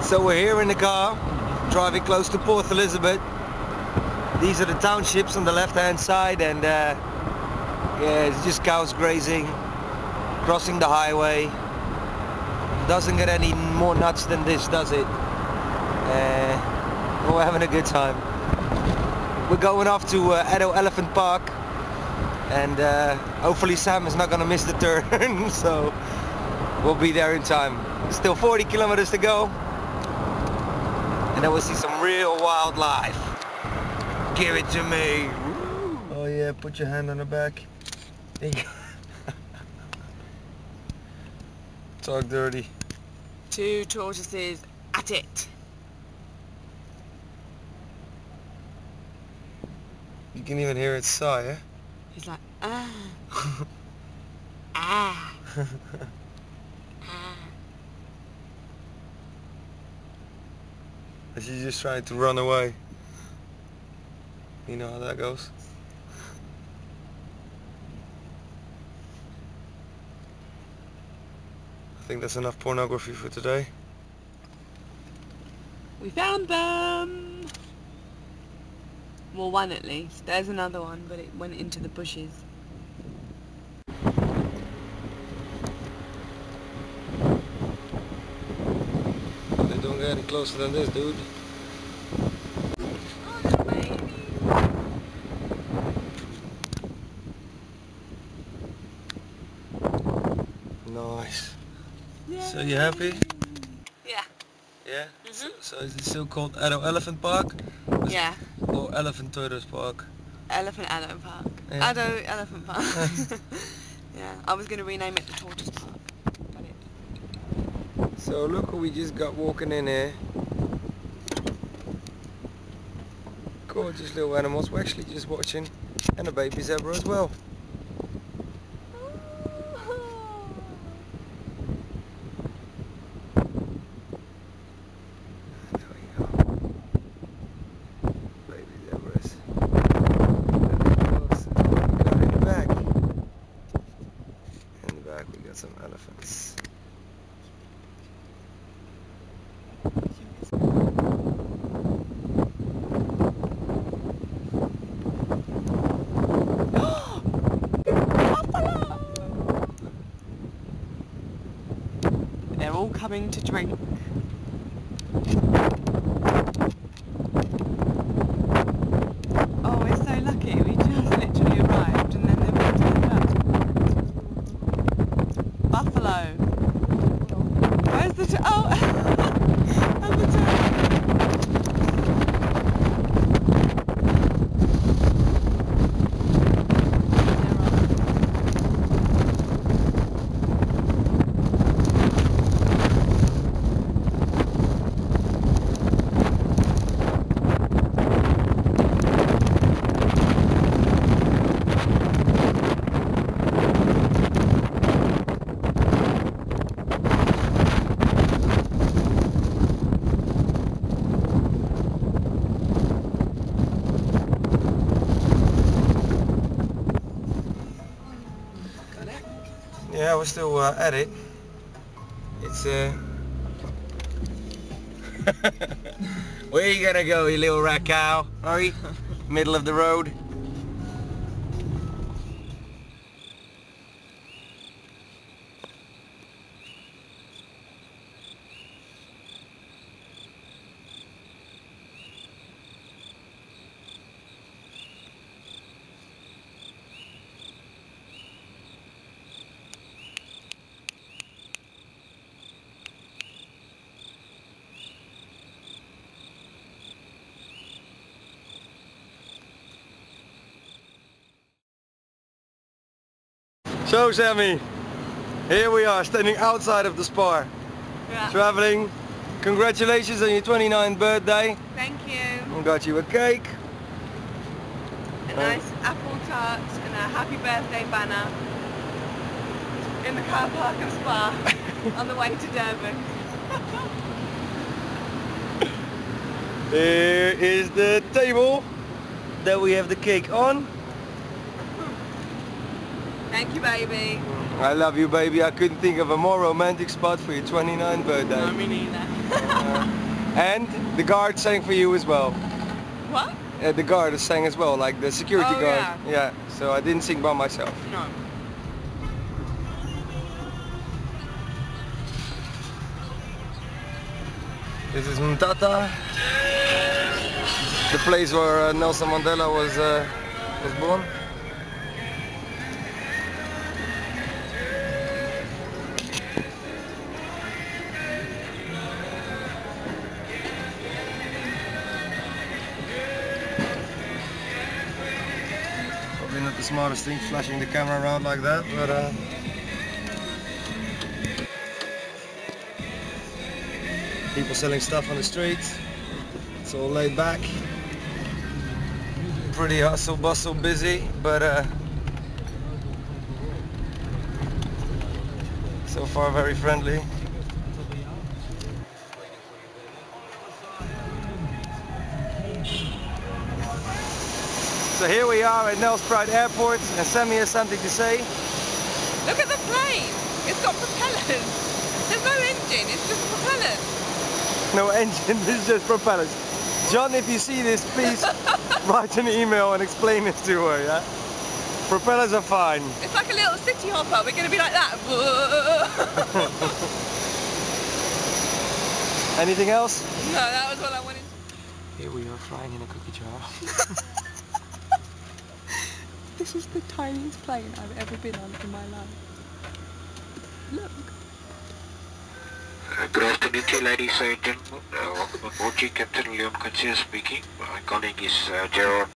So we're here in the car, driving close to Port Elizabeth. These are the townships on the left-hand side, and yeah, it's just cows grazing, crossing the highway. Doesn't get any more nuts than this, does it? We're having a good time. We're going off to Addo Elephant Park, and hopefully Sam is not gonna miss the turn, so we'll be there in time. Still 40 kilometers to go, and then we'll see some real wildlife. Give it to me. Woo. Oh yeah, put your hand on the back. There you go. Talk dirty. 2 tortoises at it. You can even hear it sigh, eh? He's like, ah. Ah. Ah. She's just trying to run away. You know how that goes. I think that's enough pornography for today. We found them! Well, one at least. There's another one, but it went into the bushes. They don't get any closer than this, dude. Nice. Yay. So you happy? Yeah. Yeah? So is it still called Addo Elephant Park? Yeah. Or Elephant Tortoise Park? Elephant Park. Yeah. Addo Elephant Park. Yeah, I was going to rename it the Tortoise Park. Got it. So look who we just got walking in here. Gorgeous little animals. We're actually just watching, and a baby zebra as well. We got some elephants. They're all coming to drink. Oh, we're so lucky. We just literally arrived and then they went to the first. Buffalo. Where's the oh, and the Yeah, we're still at it. It's where you gonna go, you little rat cow? Hurry, middle of the road. So Sammy, here we are standing outside of the spa. Yeah. Traveling. Congratulations on your 29th birthday. Thank you. I got you a cake. A nice apple tart and a happy birthday banner in the car park of Spa on the way to Durban. Here is the table that we have the cake on. Thank you, baby. I love you, baby. I couldn't think of a more romantic spot for your 29th birthday. No, me neither. And the guard sang for you as well. What? The guard sang as well, like the security Oh, guard. yeah. Yeah, so I didn't sing by myself. No. This is Mtata, the place where Nelson Mandela was born. Probably not the smartest thing, flashing the camera around like that, but people selling stuff on the streets. It's all laid back. Pretty hustle bustle busy, but so far very friendly. So here we are at Nelspruit Airport, and Sammy has something to say. Look at the plane. It's got propellers. There's no engine, it's just propellers. No engine, this is just propellers. John, if you see this, please write an email and explain this to her, yeah? Propellers are fine. It's like a little city hopper. We're going to be like that. Anything else? No, that was what I wanted. Here we are flying in a cookie jar. This is the tiniest plane I've ever been on in my life. Look. Good afternoon to you, ladies and gentlemen. Welcome aboard, Captain Leon Concierge speaking. My colleague is Gerard